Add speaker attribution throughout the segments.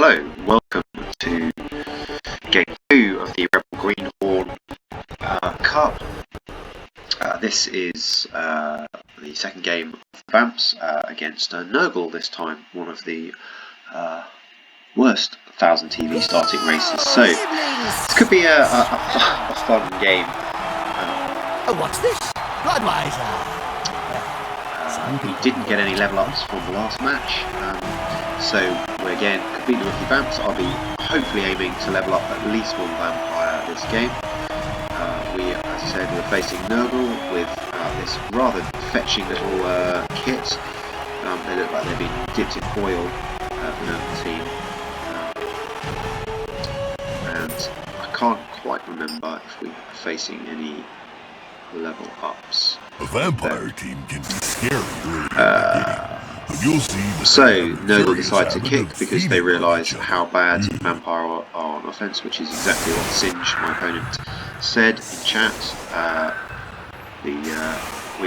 Speaker 1: Hello, welcome to Game 2 of the REBBL Greenhorn Cup. This is the second game of the Vamps against Nurgle this time, one of the worst 1000 TV starting races. So, this could be a fun game.
Speaker 2: What's this? Bloodwiser.
Speaker 1: We didn't get any level ups from the last match, so we're again completely rookie Vamps. I'll be hopefully aiming to level up at least one vampire this game. As I said, we're facing Nurgle with this rather fetching little kit. They look like they've been dipped in oil, the Nurgle team. And I can't quite remember if we are facing any level ups.
Speaker 3: A vampire team can be scary early in the game, but you'll see that
Speaker 1: so Nurgle decide to kick because they realise how bad vampire are on offence, which is exactly what Stench, my opponent, said in chat. We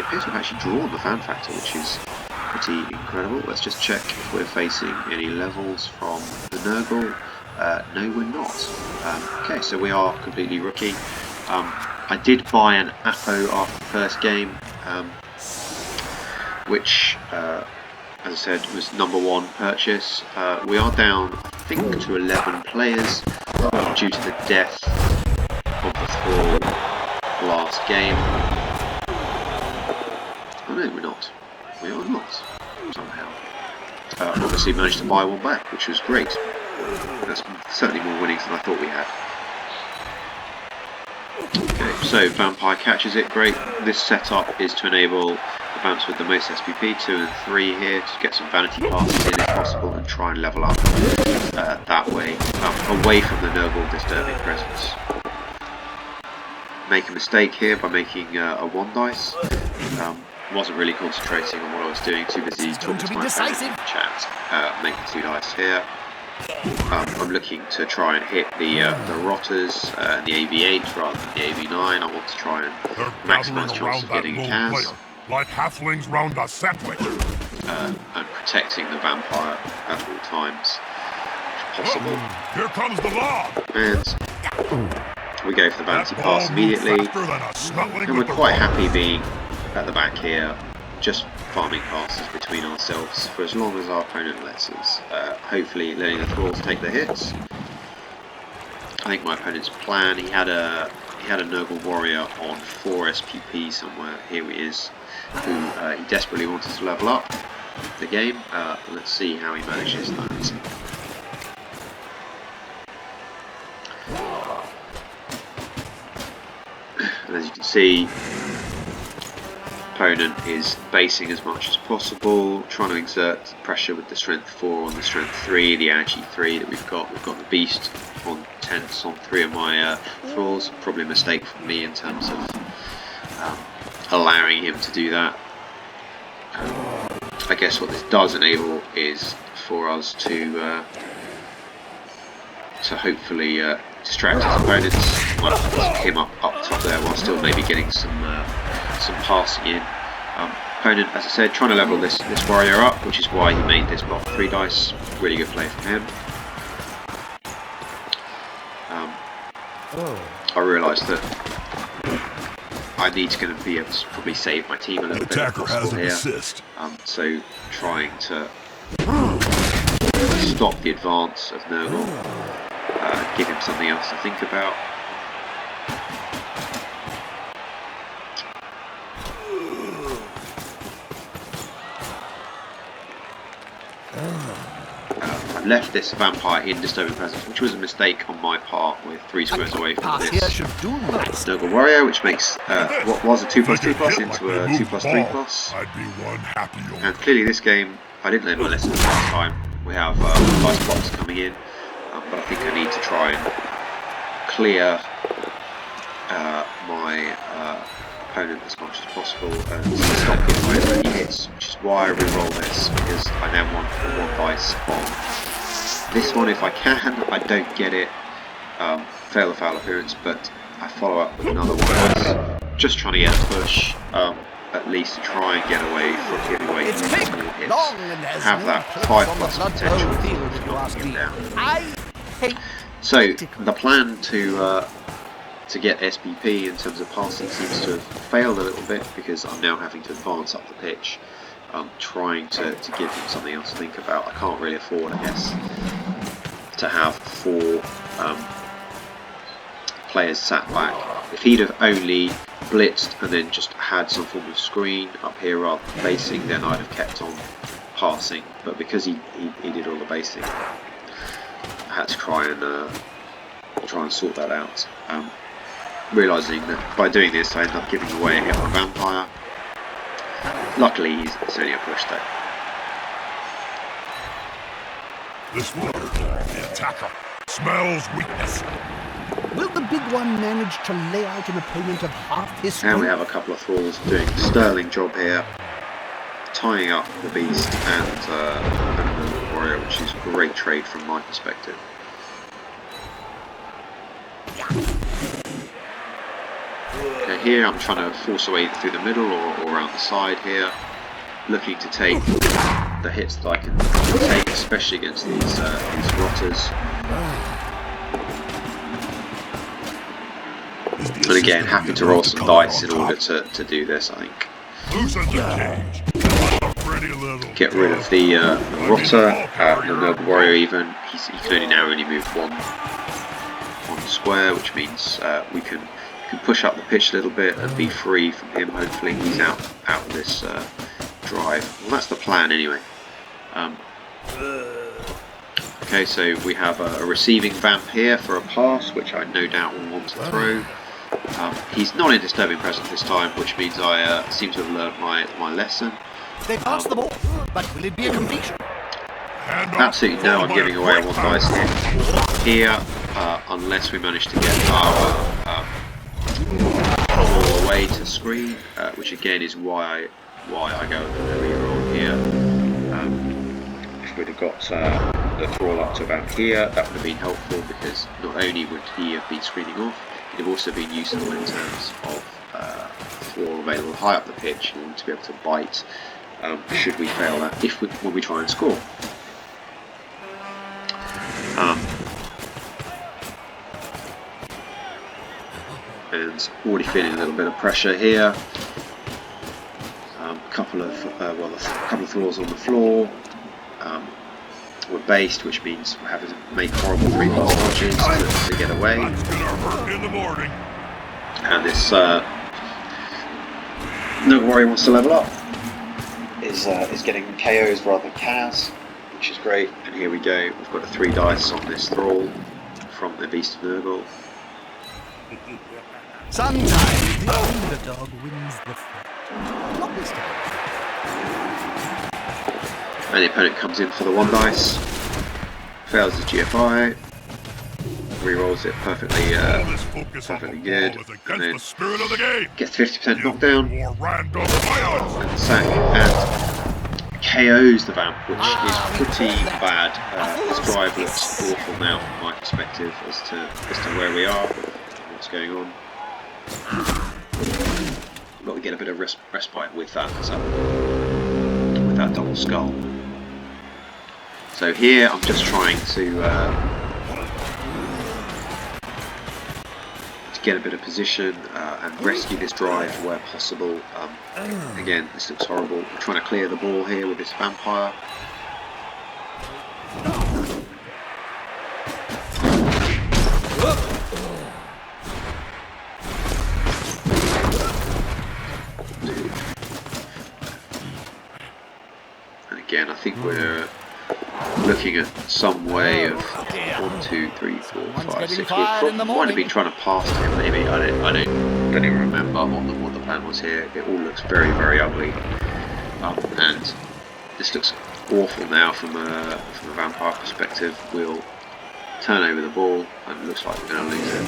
Speaker 1: appear to have actually drawn the fan factor, which is pretty incredible. Let's just check if we're facing any levels from the Nurgle. No, we're not. Okay, so we are completely rookie. I did buy an Apo after the first game, which, as I said, was #1 purchase. We are down, I think, to 11 players due to the death of the Thrall last game. Oh no, we're not. We are not, somehow. Obviously managed to buy one back, which was great. That's certainly more winnings than I thought we had. Okay, so Vampire catches it, great. This setup is to enable the Vamps with the most SPP, 2 and 3 here, to get some vanity passes in if possible and try and level up that way, away from the Nurgle disturbing presence. Make a mistake here by making a 1 dice. Wasn't really concentrating on what I was doing, too busy talking to my opponent in chat. Make the 2 dice here. I'm looking to try and hit the rotters and the AV8 rather than the AV9. I want to try and maximise chance of getting a Kaz.
Speaker 3: Like halflings round a sapling.
Speaker 1: And protecting the vampire at all times, if possible.
Speaker 3: Here comes the law.
Speaker 1: And we go for the vanity pass immediately. And we're quite happy being at the back here, just farming passes between ourselves for as long as our opponent lets us. Hopefully letting the Thralls take the hits. I think my opponent's plan, he had a Nurgle warrior on 4 SPP somewhere. Here he is, who he desperately wanted to level up the game. Let's see how he manages that. And as you can see, opponent is basing as much as possible, trying to exert pressure with the strength 4 on the strength 3, the energy 3 that we've got. We've got the beast on tense on 3 of my Thralls. Probably a mistake from me in terms of allowing him to do that. I guess what this does enable is for us to hopefully distract his opponents. Might have him up top there while still maybe getting some passing in. Opponent, as I said, trying to level this warrior up, which is why he made this block 3 dice. Really good play from him. I realised that I need to be able to probably save my team a little bit if possible here. So trying to stop the advance of Nurgle, give him something else to think about. I left this vampire in disturbing presence, which was a mistake on my part, with 3 squares away from this Nurgle warrior, which makes what was a 2+2+ into a 2+3+. And clearly this game, I didn't learn my lesson last time. We have dice blocks coming in, but I think I need to try and clear my opponent as much as possible and stop him whenever he hits, which is why I re-roll this, because I now want 1 dice on this one if I can. I don't get it, fail the foul appearance, but I follow up with another 1 dice, just trying to get a push. at least to try and get away from giving away
Speaker 2: It's
Speaker 1: more
Speaker 2: big,
Speaker 1: hits.
Speaker 2: long, and there's
Speaker 1: Have
Speaker 2: no
Speaker 1: that
Speaker 2: place
Speaker 1: 5+
Speaker 2: on the Blood
Speaker 1: potential
Speaker 2: Bowl field,
Speaker 1: for
Speaker 2: if you ask
Speaker 1: knocking him
Speaker 2: me.
Speaker 1: down.
Speaker 2: I hate
Speaker 1: So
Speaker 2: tactical.
Speaker 1: the plan to get SPP in terms of passing seems to have failed a little bit, because I'm now having to advance up the pitch, trying to give him something else to think about. I can't really afford, I guess, to have 4 players sat back. If he'd have only blitzed and then just had some form of screen up here rather than basing, then I'd have kept on passing. But because he did all the basing, I had to try and sort that out. Realising that by doing this I end up giving away a hit on a vampire. Luckily it's only a push though.
Speaker 3: This Nurgle, the attacker, smells weakness.
Speaker 2: Will the big one manage to lay out an opponent of half his
Speaker 1: And we
Speaker 2: strength?
Speaker 1: have a couple of thralls doing a sterling job here, tying up the beast and the warrior, which is a great trade from my perspective. Okay, here I'm trying to force a way through the middle or around the side here, looking to take the hits that I can take, especially against these rotters. And again, happy to roll some dice in order to do this, I think.
Speaker 3: Loosen the cage. Pretty little.
Speaker 1: Get rid of the rotter, the Nurgle warrior even. He can only now only move one square, which means we can push up the pitch a little bit and be free from him. Hopefully he's out of this drive. Well, that's the plan anyway. Okay, so we have a receiving vamp here for a pass, which I no doubt will want to throw. He's not in disturbing presence this time, which means I seem to have learned my lesson.
Speaker 2: They pass the ball, but will it be a completion?
Speaker 1: Absolutely no, I'm giving away 1 dice here, unless we manage to get our ball away to screen, which again is why I go with the reroll here. If we'd have got the thrall up to about here, that would have been helpful, because not only would he have been screening off, he'd have also been useful in terms of thrall available high up the pitch in order to be able to bite should we fail that when we try and score. And already feeling a little bit of pressure here. A couple of thralls on the floor. We're based, which means we're having to make horrible 3-pass dodges to get away. And this Nurgle warrior wants to level up. Is getting KOs rather than cows, which is great. And here we go. We've got a 3 dice on this thrall from the Beast of Nurgle.
Speaker 2: Sometimes the underdog wins the fight. Not this time.
Speaker 1: And the opponent comes in for the 1 dice, fails the GFI, re-rolls it perfectly good, and then gets 50% knockdown, and sack, and KOs the vamp, which is pretty bad. This drive looks awful now from my perspective as to where we are, what's going on. I've got to get a bit of respite with that double skull. So here I'm just trying to get a bit of position and rescue this drive where possible. Again, this looks horrible. We're trying to clear the ball here with this vampire. And again, I think we're looking at some way of 1, 2, 3, 4, 5, 6. We might have been trying to pass him. Maybe I don't even remember what the plan was here. It all looks very, very ugly, and this looks awful now from a vampire perspective. We'll turn over the ball, and it looks like we're going to lose it.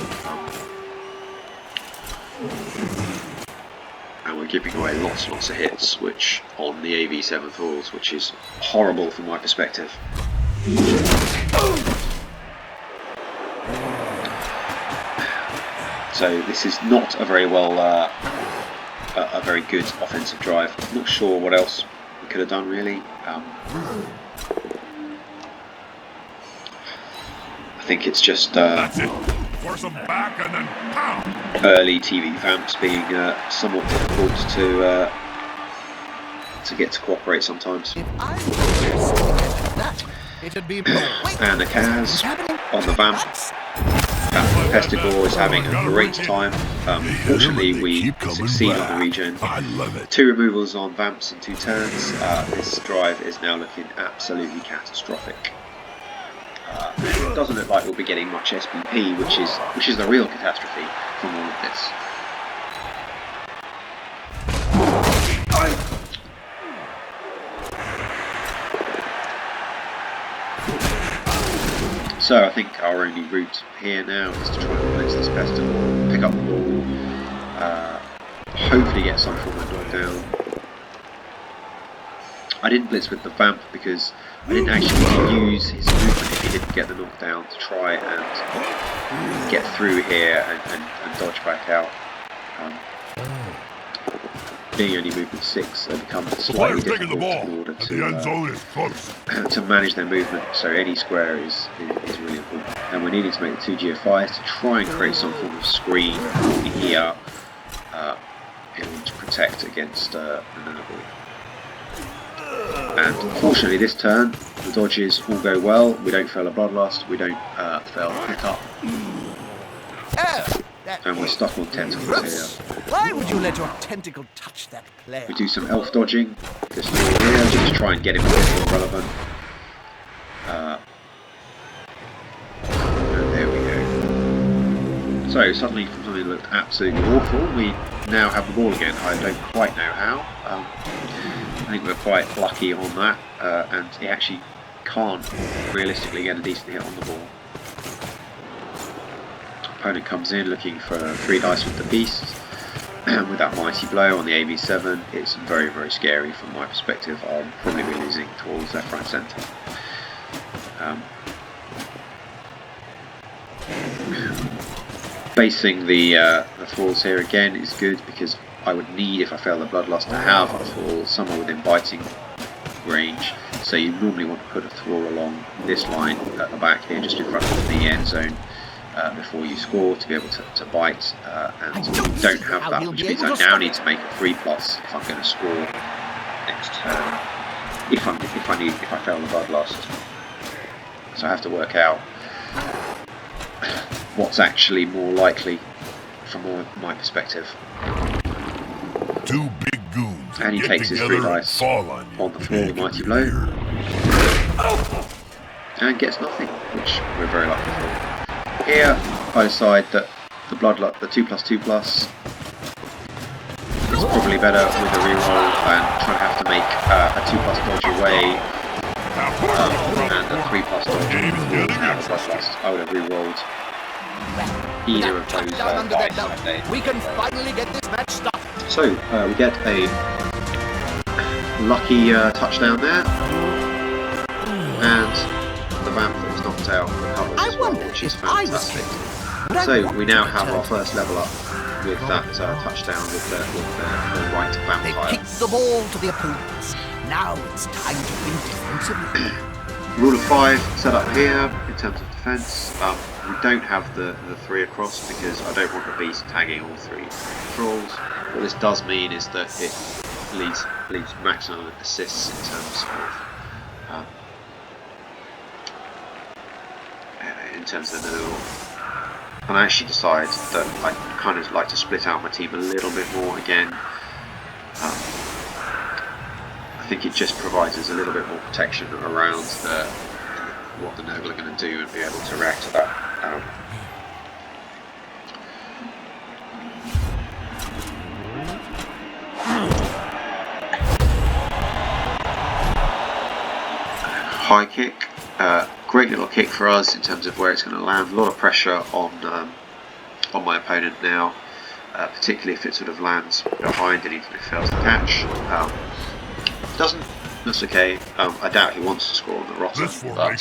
Speaker 1: And we're giving away lots and lots of hits, which on the AV7 thralls, which is horrible from my perspective. So this is not a very well a very good offensive drive. I'm not sure what else we could have done really. I think it's just
Speaker 3: That's it. Force them back and then pound.
Speaker 1: early TV vamps being somewhat difficult to get to cooperate sometimes.
Speaker 2: If I were that, it'd be
Speaker 1: And the Kaz on the vamp. Pestigore is having a great time. Fortunately, we succeed on the regen.
Speaker 3: I love it.
Speaker 1: 2 removals on vamps in 2 turns. This drive is now looking absolutely catastrophic. It doesn't look like we'll be getting much SPP, which is the real catastrophe from all of this. So I think our only route here now is to try and blitz this Pestigore, pick up the ball, hopefully get some form of knockdown. I didn't blitz with the vamp because I didn't actually need to use his movement if he didn't get the knockdown to try and get through here and dodge back out. Being only movement 6, they become slightly difficult in order to manage their movement, so any square is really important. And we're needing to make the 2 GFIs to try and create some form of screen here in order to protect against the Nurgle. And fortunately this turn, the dodges all go well, we don't fail a Bloodlust, we don't fail a pick up. And we're stuck on tentacles here.
Speaker 2: Why would you let your tentacle touch that player?
Speaker 1: We do some elf dodging, this here, just to try and get him a bit more relevant. And there we go. So suddenly from something that looked absolutely awful, we now have the ball again. I don't quite know how. I think we're quite lucky on that, and he actually can't realistically get a decent hit on the ball. Opponent comes in looking for 3 dice with the beast, and with that mighty blow on the AB7, it's very, very scary from my perspective. I'll probably be losing towards left, right, centre. Basing the thralls here again is good because I would need, if I fail the Bloodlust, to have a thrall somewhere within biting range. So you normally want to put a thrall along this line at the back here, just in front of the end zone, before you score, to be able to bite. And we don't have that, which means I now need to make a 3+ if I'm going to score next turn. If I fail the Bloodlust. So I have to work out what's actually more likely from my perspective.
Speaker 3: 2 big goons
Speaker 1: And he takes his 3 dice on the floor, the mighty blow, and gets nothing, which we're very lucky for. Here I decide that the 2+2+ is probably better with a reroll than trying to have to make a 2+ dodge away and a 3+ dodge without a Bloodlust. I would have rerolled either of those dice that day.
Speaker 2: We can finally get this match stopped.
Speaker 1: So we get a lucky touchdown there, and the vamp that was knocked out recovers as well, which is fantastic. So we now have our first level up with that touchdown with the right
Speaker 2: They
Speaker 1: vampire.
Speaker 2: kicked the ball to the opponents. Now it's time to win defensively.
Speaker 1: Rule of 5 set up here in terms of defence. We don't have the 3 across because I don't want the beast tagging all 3 thralls. What this does mean is that it leaves maximum assists in terms of the Nurgle. And I actually decide that I kind of like to split out my team a little bit more again. I think it just provides us a little bit more protection around what the Nurgle are going to do and be able to react to that. High kick, great little kick for us in terms of where it's going to land. A lot of pressure on my opponent now, particularly if it sort of lands behind and even if it fails to catch. Doesn't, that's okay. I doubt he wants to score on the rotter, but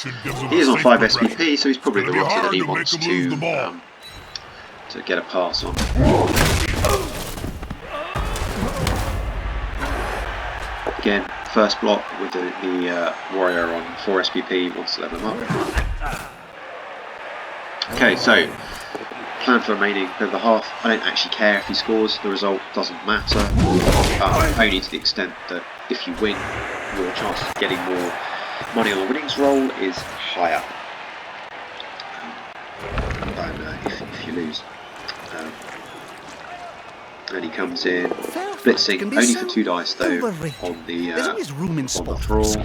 Speaker 1: he is on 5 SPP, so he's probably the rotter that he wants to get a pass on. Again, first block with the warrior on 4 SPP wants to level him up. Okay, so plan for remaining bit of the half. I don't actually care if he scores, the result doesn't matter. Only to the extent that if you win, your chance of getting more money on the winnings roll is higher than if you lose. And he comes in, blitzing only for 2 dice though on the thrall,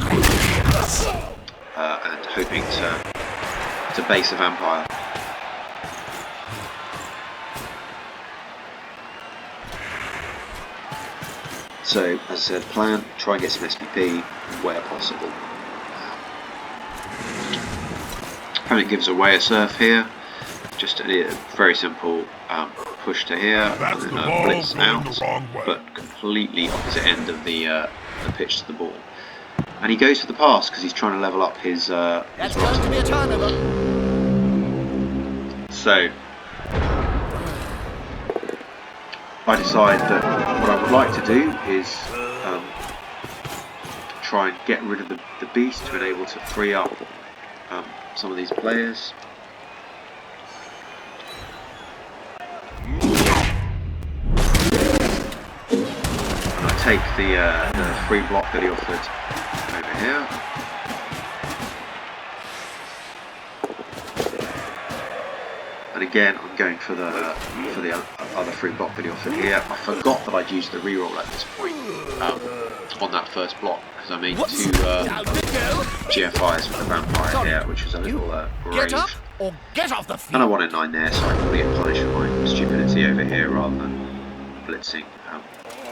Speaker 1: and hoping to base a vampire. So, as I said, plan, try and get some SPP where possible. Opponent gives away a surf here, just a very simple push to here, and then a blitz out, but completely opposite end of the pitch to the ball. And he goes for the pass because he's trying to level up his
Speaker 2: That's going to be a turnover.
Speaker 1: So I decide that what I would like to do is try and get rid of the beast to enable to free up some of these players. And I take the free block that he offered over here. And again, I'm going for the other free block that he offered here. I forgot that I'd used the reroll at this point on that first block because I made 2 GFIs with the vampire here, which was a little brave.
Speaker 2: Get up or get off the field.
Speaker 1: And I wanted 9 there, so I probably get punished for my stupidity over here rather than blitzing.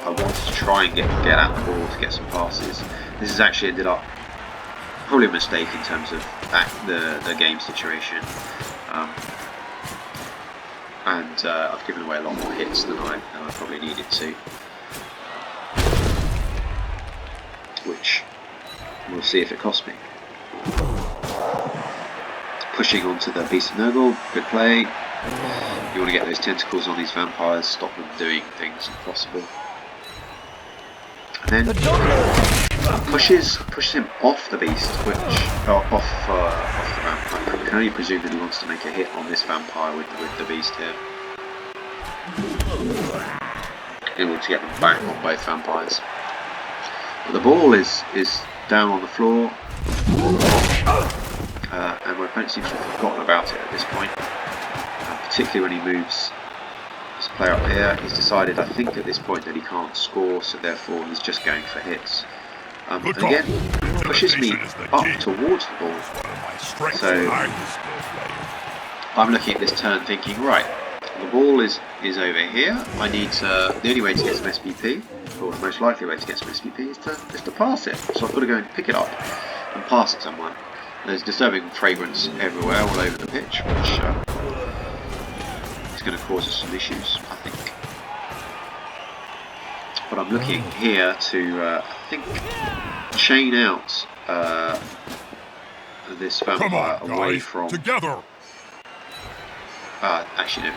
Speaker 1: I wanted to try and get at the ball to get some passes. This has actually ended up probably a mistake in terms of the game situation. And I've given away a lot more hits than I probably needed to, which we'll see if it costs me. Pushing onto the beast of Nurgle, good play. You want to get those tentacles on these vampires, stop them doing things if possible. And then pushes him off the beast, which off the vampire. I can only presume that he wants to make a hit on this vampire with the beast here, in order to get them back on both vampires. But the ball is down on the floor, and my opponent seems to have forgotten about it at this point. Particularly when he moves this player up here, he's decided, I think at this point, that he can't score, so therefore he's just going for hits. And again, pushes me up towards the ball. So I'm looking at this turn thinking, right, the ball is over here. I need to, the only way to get some SPP, or the most likely way to get some SPP, is to pass it. So I've got to go and pick it up and pass it someone. There's disturbing fragrance everywhere, all over the pitch, which is going to cause us some issues, I think. But I'm looking here to, I think, chain out this vampire away from.
Speaker 3: Together.
Speaker 1: Actually, no,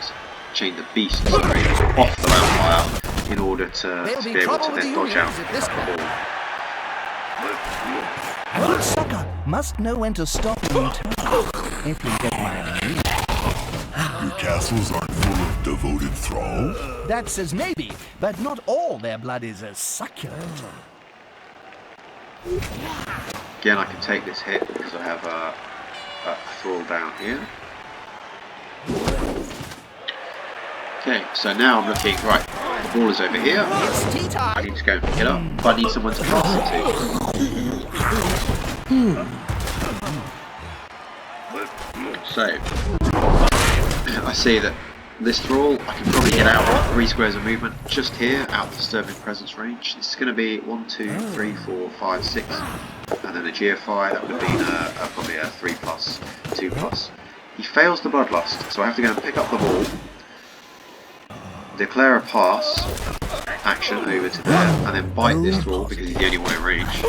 Speaker 1: chain the beast off the vampire in order to be able to then dodge out the ball.
Speaker 2: A good sucker must know when to stop and turn, if you get my meaning.
Speaker 3: Your castles aren't full of devoted thralls?
Speaker 2: That says maybe, but not all their blood is as succulent.
Speaker 1: Again, I can take this hit because I have a thrall down here. Okay, so now I'm looking, right, the ball is over here. I need to go and pick it up, but I need someone to pass it to. So, I see that this thrall, I can probably get out 3 squares of movement just here, out of disturbing presence range. This is going to be 1, 2, 3, 4, 5, 6, and then a GFI, that would have been probably a 3+, 2+. He fails the Bloodlust, so I have to go and pick up the ball, declare a pass action over to there, and then bite this thrall because he's the only one in range,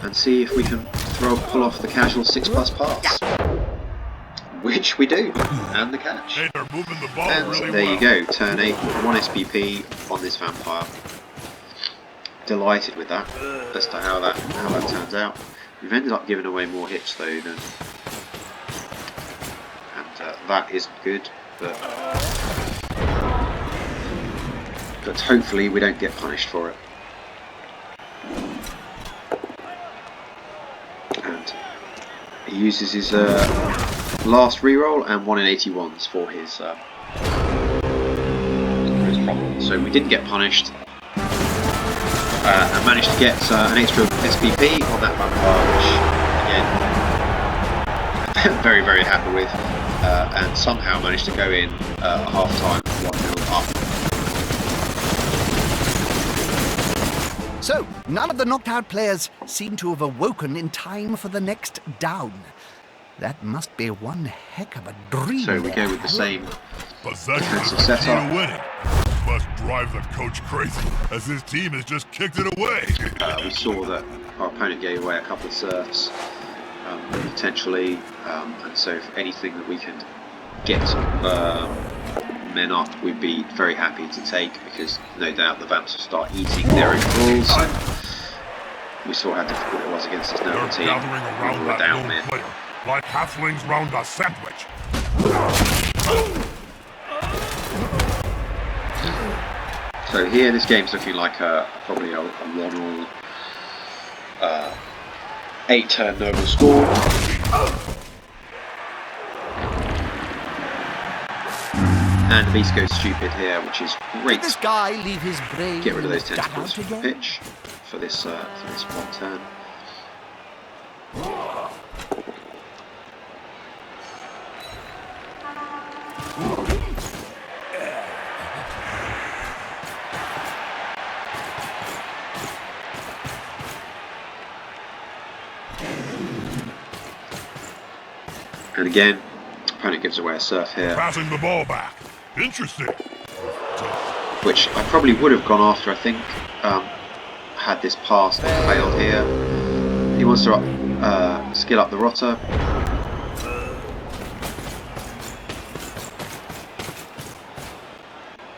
Speaker 1: and see if we can pull off the casual 6+ pass. Which we do, and the catch.
Speaker 3: Hey, they're moving the ball
Speaker 1: And
Speaker 3: really
Speaker 1: there
Speaker 3: well.
Speaker 1: you go, turn 8, 1 SPP on this vampire. delighted with that as to how that turns out. We've ended up giving away more hits though than, and that isn't good. But hopefully we don't get punished for it. And he uses his last reroll and 1 in 81s for his problem. So we didn't get punished. And managed to get an extra SPP on that vampire, which again, very, very happy with, and somehow managed to go in at half time 1-0 up.
Speaker 2: So, none of the knocked out players seem to have awoken in time for the next down. That must be one heck of a dream.
Speaker 1: So we go with the same
Speaker 3: Possession
Speaker 1: defensive
Speaker 3: is the key
Speaker 1: setup.
Speaker 3: to winning. Must drive the coach crazy, as his team has just kicked it away.
Speaker 1: We saw that our opponent gave away a couple of surfs, potentially, and so if anything that we can get men up, we'd be very happy to take, because no doubt the Vamps will start eating their own balls. We saw how difficult it was against this
Speaker 3: They're
Speaker 1: Nurgle team
Speaker 3: gathering
Speaker 1: when
Speaker 3: around
Speaker 1: we were
Speaker 3: that
Speaker 1: down
Speaker 3: lone
Speaker 1: men.
Speaker 3: player, like halflings round a sandwich.
Speaker 1: So here, this game's looking like probably a 1-all 8-turn Nurgle score. And the beast goes stupid here, which is great.
Speaker 2: Did this guy leave his brain
Speaker 1: Get rid of those
Speaker 2: in the
Speaker 1: tentacles
Speaker 2: dugout
Speaker 1: from the
Speaker 2: again?
Speaker 1: pitch for this one turn. And again, opponent gives away a surf here,
Speaker 3: Passing the ball back. Interesting.
Speaker 1: which I probably would have gone after, I think, had this pass not failed here. He wants to skill up the rotter.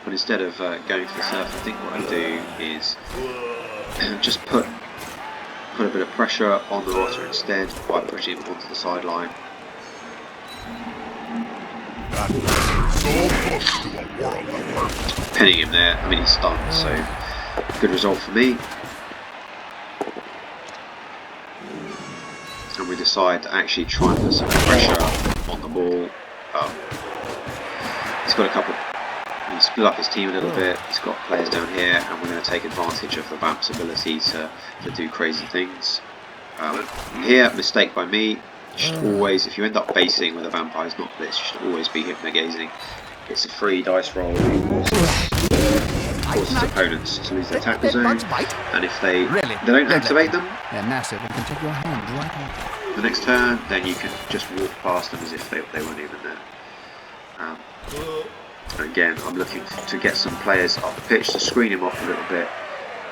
Speaker 1: But instead of going for the surf, I think what I do is just put a bit of pressure on the rotter instead by pushing him onto the sideline.
Speaker 3: That pressure is so close to a world of hurt.
Speaker 1: Pinning him there. I mean, he's stunned, so good result for me. And we decide to actually try and put some pressure on the ball. He's got a couple. He's split up his team a little bit. He's got players down here, and we're going to take advantage of the Vamp's ability to do crazy things. Here, mistake by me. You should always, if you end up basing with a Vampire's not blitz, you should always be hypnogazing. It's a free dice roll. Forces opponents to lose their tackle zone, and if they don't activate them,
Speaker 2: They're massive and can take your hand right off.
Speaker 1: the next turn, then you can just walk past them as if they weren't even there. Again, I'm looking to get some players up the pitch to screen him off a little bit,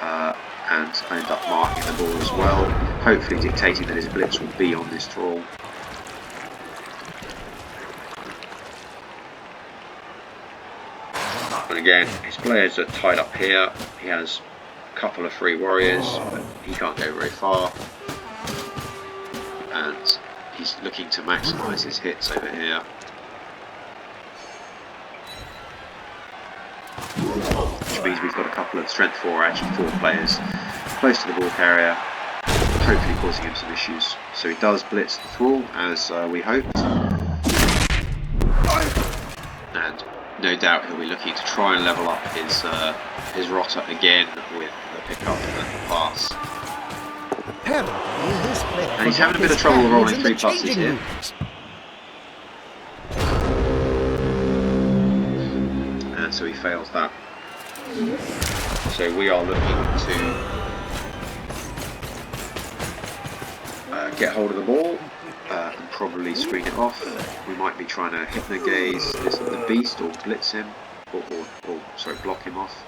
Speaker 1: and I end up marking the ball as well, hopefully dictating that his blitz will be on this thrall. And again, his players are tied up here. He has a couple of free warriors, but he can't go very far. And he's looking to maximise his hits over here. Which means we've got a couple of strength 4, actually 4 players close to the ball carrier, hopefully causing him some issues. So he does blitz the thrall as we hoped. And no doubt he'll be looking to try and level up his rotter again with the pickup and the pass. And he's having a bit of trouble rolling 3 pluses here. And so he fails that. So we are looking to get hold of the ball and probably screen it off. We might be trying to hypnogaze the beast or blitz him, or sorry, block him off.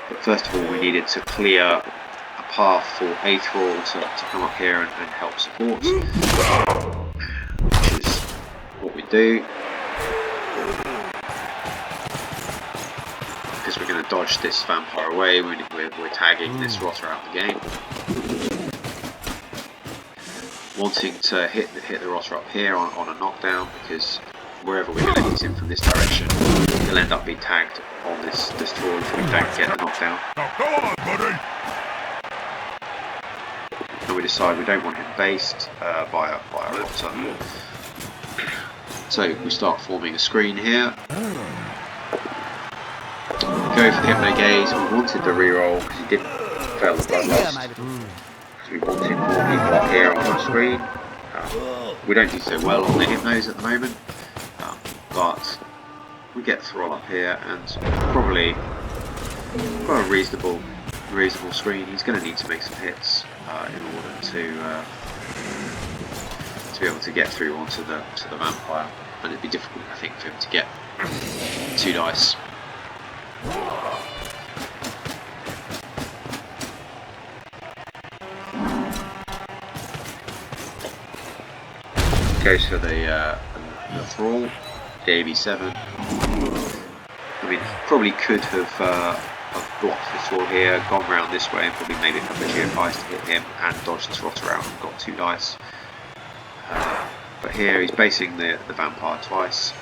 Speaker 1: But first of all, we needed to clear a path for a thrall to come up here and help support, which is what we do. Because we're going to dodge this vampire away. We're tagging this rotter out of the game. Wanting to hit the rotter up here on a knockdown, because wherever we're going to hit him from this direction, he'll end up being tagged on this tool if we don't get the knockdown.
Speaker 3: Now go on, buddy.
Speaker 1: And we decide we don't want him based by a rotter. So we start forming a screen here. Go for the Hypno Gaze. We wanted the reroll because he didn't fail the bloodlust. So we wanted more people up here on our screen. We don't do so well on the Hypnos at the moment, but we get Thrall up here and probably got a reasonable screen. He's going to need to make some hits in order to be able to get through onto the vampire, and it'd be difficult, I think, for him to get 2 dice. Goes for the Thrall, the AB7. I mean, probably could have blocked the Thrall here, gone round this way, and probably made a couple of GFIs to hit him and dodged this rotter out and got 2 dice. But here he's basing the vampire twice.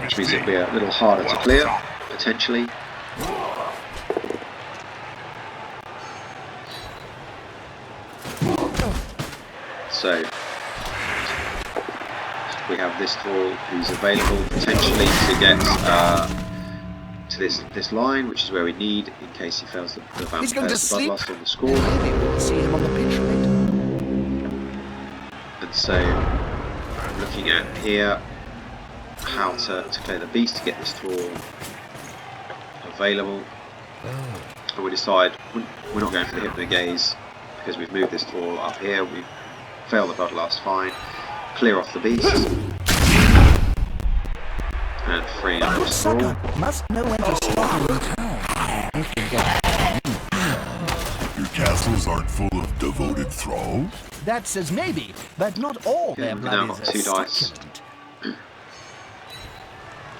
Speaker 1: Which means it'll be a little harder to clear, potentially. So we have this Thrall who's available potentially to get to this line, which is where we need in case he fails the bloodlust on the score.
Speaker 2: Maybe we'll see him on the pitch later.
Speaker 1: And so I'm looking at here how to clear the beast to get this Thrall available. And we decide we're not going for the Hypno Gaze because we've moved this Thrall up here. We've failed the bloodlust, fine. Clear off the beast. And free up the Thrall.
Speaker 2: Must know when to stop and
Speaker 3: Your castles aren't full of devoted thralls?
Speaker 2: That says maybe, but not all their
Speaker 1: we've now
Speaker 2: blood
Speaker 1: got 2
Speaker 2: is
Speaker 1: dice
Speaker 2: succulent.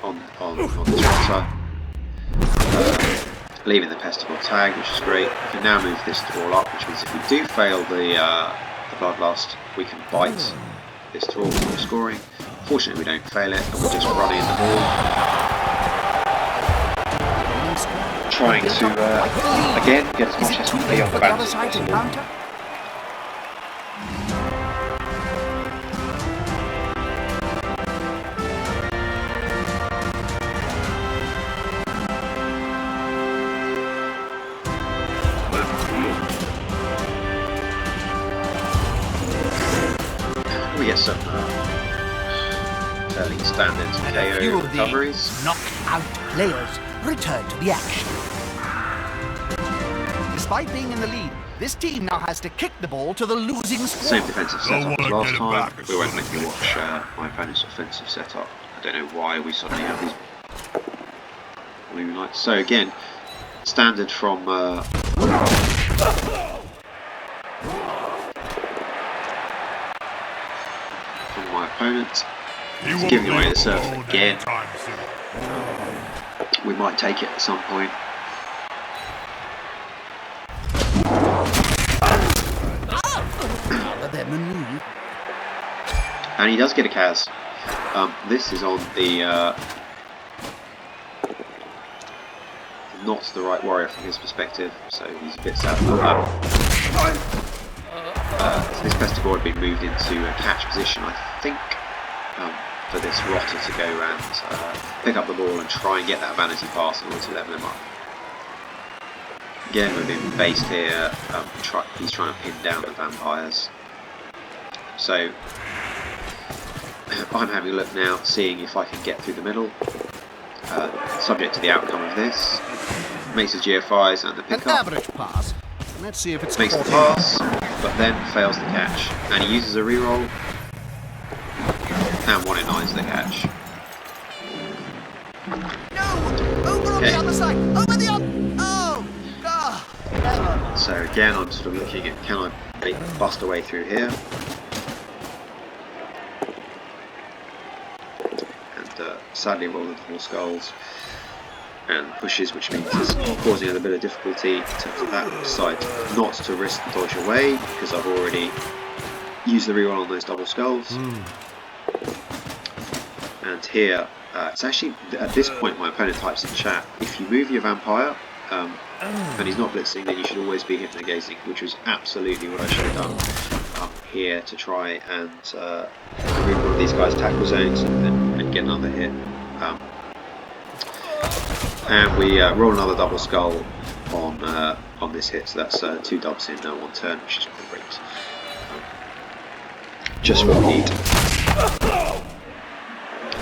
Speaker 1: on the rotter. Leaving the Pesticle tag, which is great. We can now move this Thrall up, which means if we do fail the bloodlust, we can bite this Thrall before scoring. Fortunately, we don't fail it, and we're just running the ball, trying to again get as much SPP on the bounce as possible. We get some fairly standard KO recoveries.
Speaker 2: Knocked out players return to the action. Despite being in the lead, this team now has to kick the ball to the losing squad.
Speaker 1: Same defensive setup as last time. We won't let you watch my opponent's offensive setup. I don't know why we suddenly have these blue lights. So again, standard from my opponent. He's giving away the surf again. We might take it at some point. And he does get a Kaz. This is on the not the right warrior from his perspective, so he's a bit sad about that. So this Pesticore had been moved into a catch position, I think, for this rotter to go around, pick up the ball and try and get that vanity pass in order to level him up. Again, we've been based here. He's trying to pin down the vampires. So I'm having a look now, seeing if I can get through the middle. Subject to the outcome of this. Makes his GFIs and the pickup.
Speaker 2: An average pass. Let's see if it's
Speaker 1: makes the pass, but then fails the catch. And he uses a reroll and 1-in-9's the catch.
Speaker 2: No! Over on the other side! Over the other! Oh! God!
Speaker 1: So again, I'm sort of looking at, can I bust a way through here? after sadly rolling 4 skulls and pushes, which means it's causing a bit of difficulty in terms of that. Decide not to risk the dodge away because I've already used the reroll on those double skulls. And here, it's actually at this point my opponent types in chat, if you move your vampire and he's not blitzing, then you should always be hypnogazing, which was absolutely what I should have done here to try and remove one of these guys' tackle zones and get another hit. And we roll another double skull on this hit, so that's 2 dubs in 1 turn, which is great. Just what we need.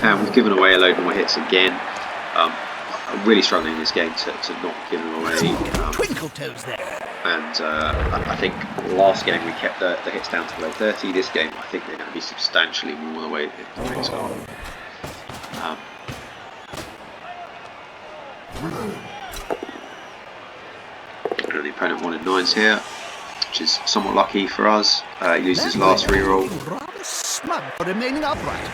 Speaker 1: And we've given away a load more hits again. I'm really struggling in this game to not give them away.
Speaker 2: Twinkle toes there.
Speaker 1: And I think last game we kept the hits down to below 30. This game I think they're going to be substantially more the way the hits are. And the opponent wanted 9s here, which is somewhat lucky for us. He loses his last reroll.
Speaker 2: Rather smug for remaining upright.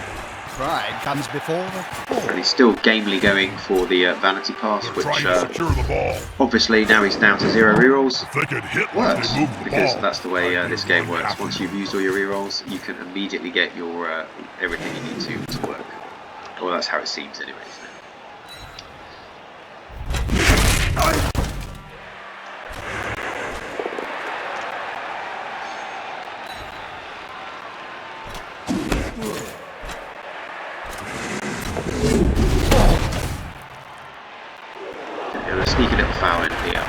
Speaker 2: Pride comes before the fall.
Speaker 1: And he's still gamely going for the vanity pass, which obviously now he's down to 0 rerolls. Works, because that's the way this game works. Once you've used all your rerolls, you can immediately get your everything you need to work. Well, that's how it seems anyway, isn't it? Sneaky little foul in here.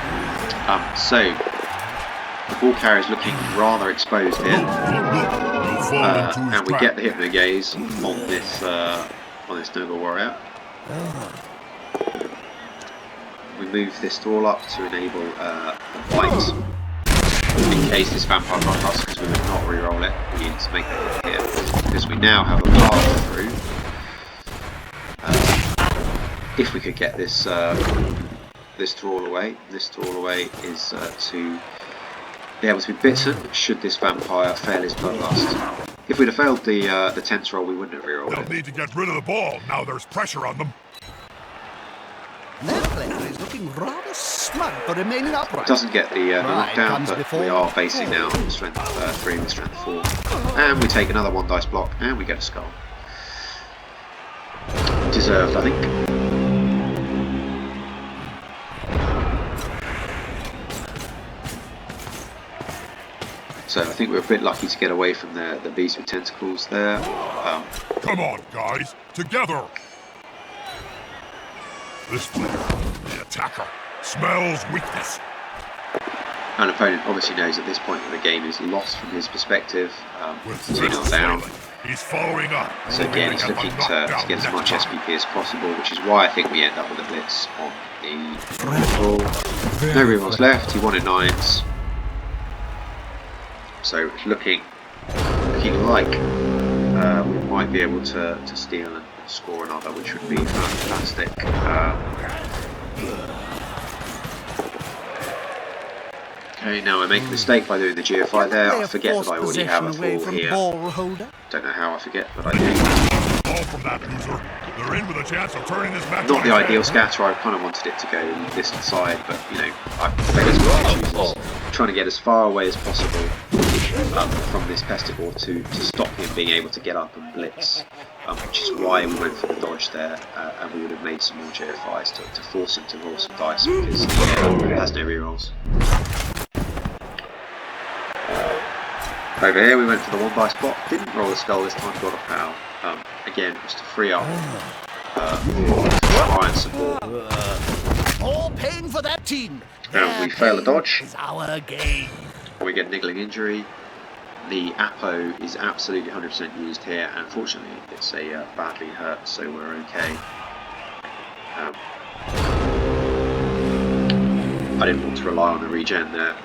Speaker 1: So the ball carrier is looking rather exposed here, and we get the hypnogaze on this Nurgle warrior. We move this thrall up to enable a bite in case this vampire got us, because we would not re-roll it. We need to make that here because we now have a path through. If we could get this. This thrall away. This thrall away is to be able to be bitten should this vampire fail his bloodlust. If we'd have failed the tense roll, we wouldn't have rerolled it.
Speaker 3: They'll need to get rid of the ball. Now there's pressure on them.
Speaker 2: Their player is looking rather smug for remaining upright.
Speaker 1: Doesn't get the knockdown, but we are basing now on strength 3 with strength 4. And we take another 1 dice block, and we get a skull. Deserved, I think. So I think we're a bit lucky to get away from the beast with tentacles there.
Speaker 3: Come on, guys, together! This player, the attacker, smells weakness.
Speaker 1: An opponent obviously knows at this point that the game is lost from his perspective. 2-0 down.
Speaker 3: He's following up.
Speaker 1: So again, he's looking to get as much SPP as possible, which is why I think we end up with a blitz on the ball. No rerolls left. He wanted 9s. So it's looking like we might be able to steal and score another, which would be fantastic. Okay, now I make a mistake by doing the GFI there. I forget that I already have a thrall here. Don't know how I forget, but I do.
Speaker 3: Ball from that loser. They're in with a chance of turning this match.
Speaker 1: Not the ideal scatter. I kind of wanted it to go this side, but you know, I basically choose trying to get as far away as possible from this Pestigore to stop him being able to get up and blitz, which is why we went for the dodge there, and we would have made some more GFIs to force him to roll some dice because he has no rerolls. Over here we went for the 1 dice block, didn't roll a skull this time, got a foul. Again, just to free up try and support.
Speaker 2: All pain for that team.
Speaker 1: And we fail a dodge.
Speaker 2: It's our game.
Speaker 1: We get a niggling injury. The Apo is absolutely 100% used here, and unfortunately it's a badly hurt, so we're okay. I didn't want to rely on the regen there.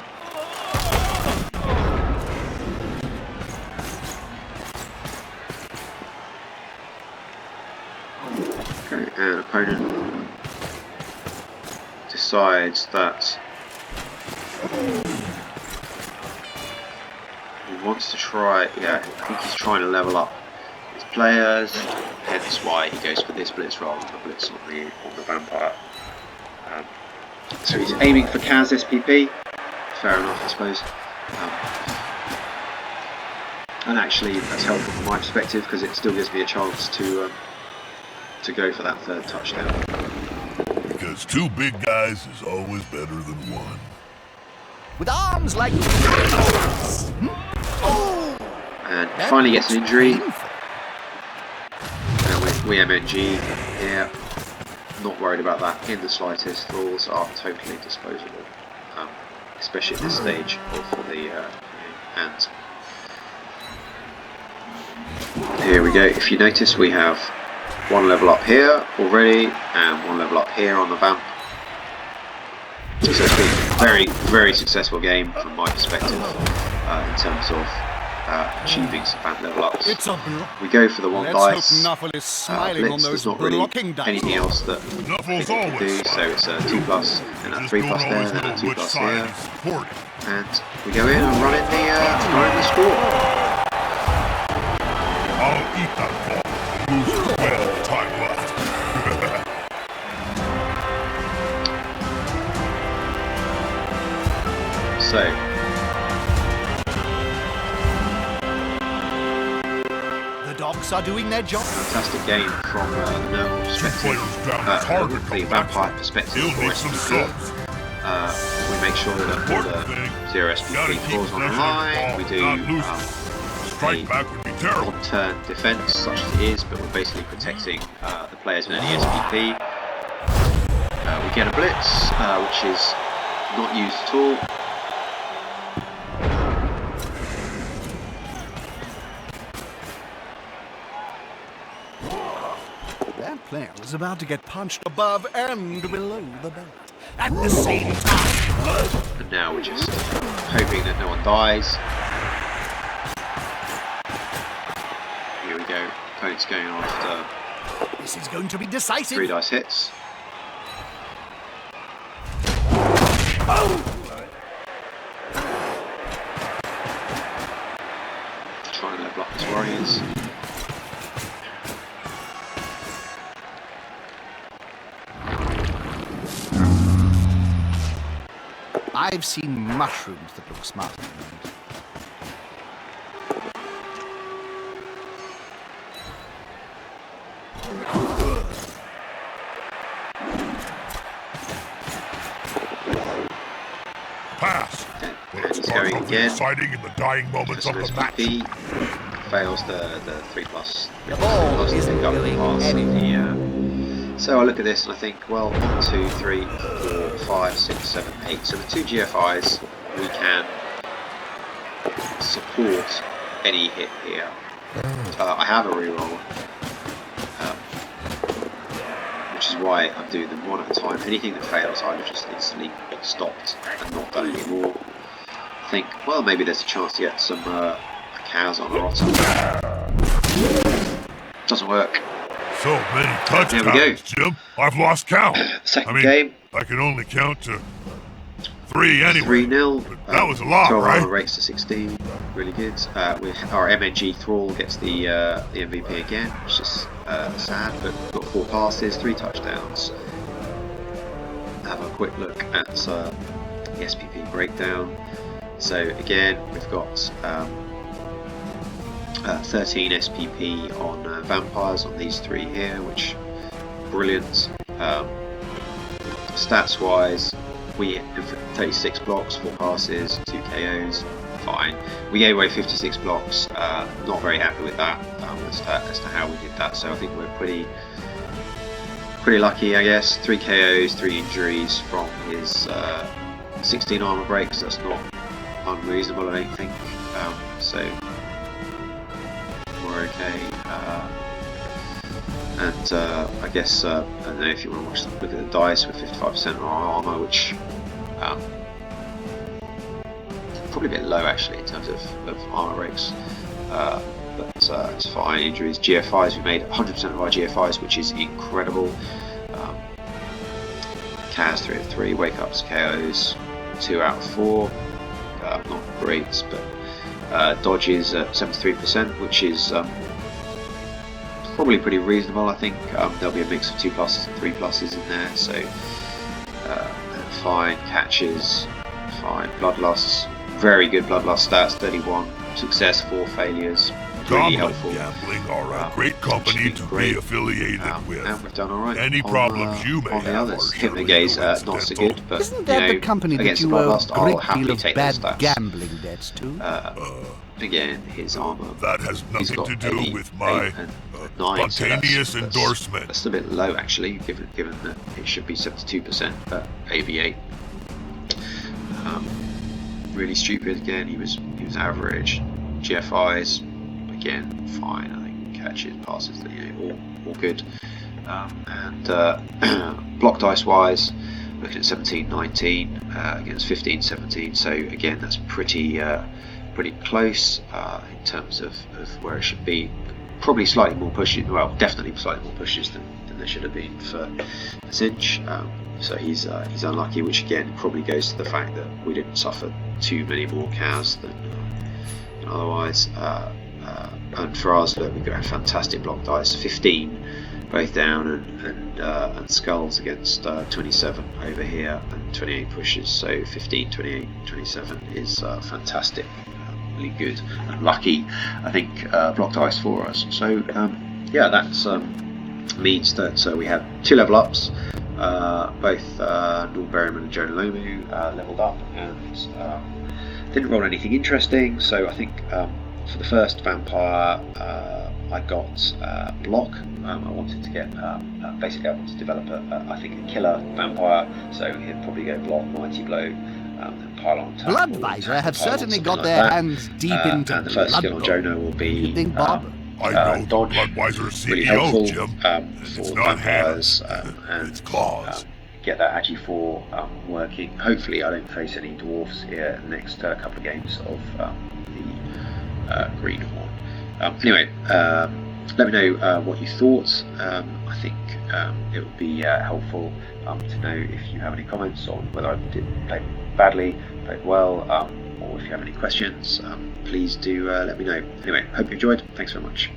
Speaker 1: Okay, and opponent decides that he wants to try, I think he's trying to level up his players, hence why he goes for this blitz rather than the blitz on the vampire. So he's aiming for Kaz SPP. Fair enough, I suppose. And actually, that's helpful from my perspective because it still gives me a chance to go for that third touchdown.
Speaker 3: Because 2 big guys is always better than 1.
Speaker 2: With arms like... Oh!
Speaker 1: And finally gets an injury. We MNG here. Not worried about that in the slightest. Thralls are totally disposable, especially at this stage of the and here we go. If you notice, we have 1 level up here already and 1 level up here on the vamp. So it's been a very, very successful game from my perspective in terms of achieving some vamp level ups. We go for the 1 dice. Blitz, there's not really anything else that we can do, so it's a 2+ and a 3+ there, then a 2+ here. And we go in and run in the score.
Speaker 3: I'll eat that ball. Lose 12 time left.
Speaker 1: So
Speaker 2: the dogs are doing their job.
Speaker 1: fantastic game from the Nurgle perspective, the vampire perspective for SPP. We make sure that all the 0 SPP falls on the line. We do a on-turn defense, such as it is, but we're basically protecting the players with any SPP. We get a blitz, which is not used at all.
Speaker 2: That player is about to get punched above and below the belt at the same time.
Speaker 1: And now we're just hoping that no one dies. Here we go. Opponent's going after.
Speaker 2: This is going to be decisive.
Speaker 1: 3 dice hits. Trying to level up his warriors.
Speaker 2: I've seen mushrooms that look smarter than that.
Speaker 3: Pass.
Speaker 1: And he's going again.
Speaker 3: Exciting in the dying moments of the match.
Speaker 1: Fails the 3+.
Speaker 2: The ball isn't going anywhere.
Speaker 1: So I look at this and I think, well, 1, 2, 3, 4, 5, 6, 7, 8. So the 2 GFIs, we can support any hit here. I have a reroll, which is why I'm doing them 1 at a time. Anything that fails, I've just instantly stopped and not done anymore. I think, well, maybe there's a chance to get some cows on the rotter. Doesn't work.
Speaker 3: So many touchdowns, Jim. I've lost count.
Speaker 1: Second game.
Speaker 3: I can only count to 3 anyway.
Speaker 1: 3-0.
Speaker 3: That was a lot,
Speaker 1: 12
Speaker 3: right?
Speaker 1: armor rates to 16. Really good. Our MNG Thrall gets the MVP again, which is sad, but we've got 4 passes, 3 touchdowns. Have a quick look at the SPP breakdown. So again, we've got 13 SPP on vampires on these 3 here, which brilliant. Stats wise, we have 36 blocks, 4 passes, 2 KOs, fine. We gave away 56 blocks, not very happy with that as to how we did that, so I think we're pretty lucky, I guess. 3 KOs, 3 injuries from his 16 armor breaks. That's not unreasonable, I don't think. So we're okay. And I guess I don't know if you want to look at the dice with 55% on our armor, which probably a bit low actually in terms of armor breaks. But it's fine. Injuries, GFIs, we made 100% of our GFIs, which is incredible. Kaz 3 of 3, wake ups, KOs 2 out of 4, not great, but dodges at 73%, which is probably pretty reasonable. I think there'll be a mix of 2 pluses and 3 pluses in there. So fine catches, fine bloodlusts, very good bloodlust stats, 31 success, 4 failures. Really helpful.
Speaker 3: Gambling are a great company to be affiliated with.
Speaker 1: And we've done alright.
Speaker 3: Any problems you may
Speaker 1: on the
Speaker 3: have
Speaker 1: others.
Speaker 3: are
Speaker 1: Hypnogaze, not so
Speaker 3: incidental.
Speaker 1: good, but
Speaker 2: Isn't that the company that
Speaker 1: against
Speaker 2: you
Speaker 1: the
Speaker 2: owe
Speaker 1: bloodlust,
Speaker 2: a
Speaker 1: I'll
Speaker 2: great
Speaker 1: happily
Speaker 2: deal of
Speaker 1: take those
Speaker 2: bad
Speaker 1: stats.
Speaker 2: gambling debts to?
Speaker 1: Again, his armor.
Speaker 3: That has
Speaker 1: He's
Speaker 3: nothing
Speaker 1: got
Speaker 3: to do
Speaker 1: 8,
Speaker 3: with my
Speaker 1: 8 and 9,
Speaker 3: spontaneous
Speaker 1: so
Speaker 3: endorsement.
Speaker 1: That's a bit low actually, given that it should be 72% AV8. Really stupid again. He was average. GFIs again fine. I think catches, passes, all good. Block dice wise, looking at 17-19 against 15-17. So again, that's pretty close in terms of where it should be. Probably slightly more pushes. Well, definitely slightly more pushes than there should have been for stench. So he's unlucky, which again probably goes to the fact that we didn't suffer too many more cows than otherwise. And for us, look, we got a fantastic block dice, 15 both down and skulls against 27 over here and 28 pushes. So 15, 28, 27 is fantastic, really good and lucky, I think, block dice for us. So yeah, that's means that we have 2 level ups. Both Nurgle and Jonah Lomu leveled up and didn't roll anything interesting. So I think for the first vampire I got block. I wanted to get basically I wanted to develop a killer vampire. So he'd probably go block, mighty blow, and pile on.
Speaker 2: Bloodvisor have certainly got their hands deep into
Speaker 1: and the first skill on Jonah will be
Speaker 3: I know
Speaker 1: dodge,
Speaker 3: Bloodwiser CEO,
Speaker 1: really helpful
Speaker 3: Jim.
Speaker 1: for
Speaker 3: It's not
Speaker 1: vampires
Speaker 3: hands, it's claws.
Speaker 1: Get that Agi4 working. Hopefully I don't face any dwarfs here in the next couple of games of the Greenhorn. Anyway, let me know what you thought. I think it would be helpful to know if you have any comments on whether I did play badly, played well, or if you have any questions, please do let me know. Anyway, hope you enjoyed. Thanks very much.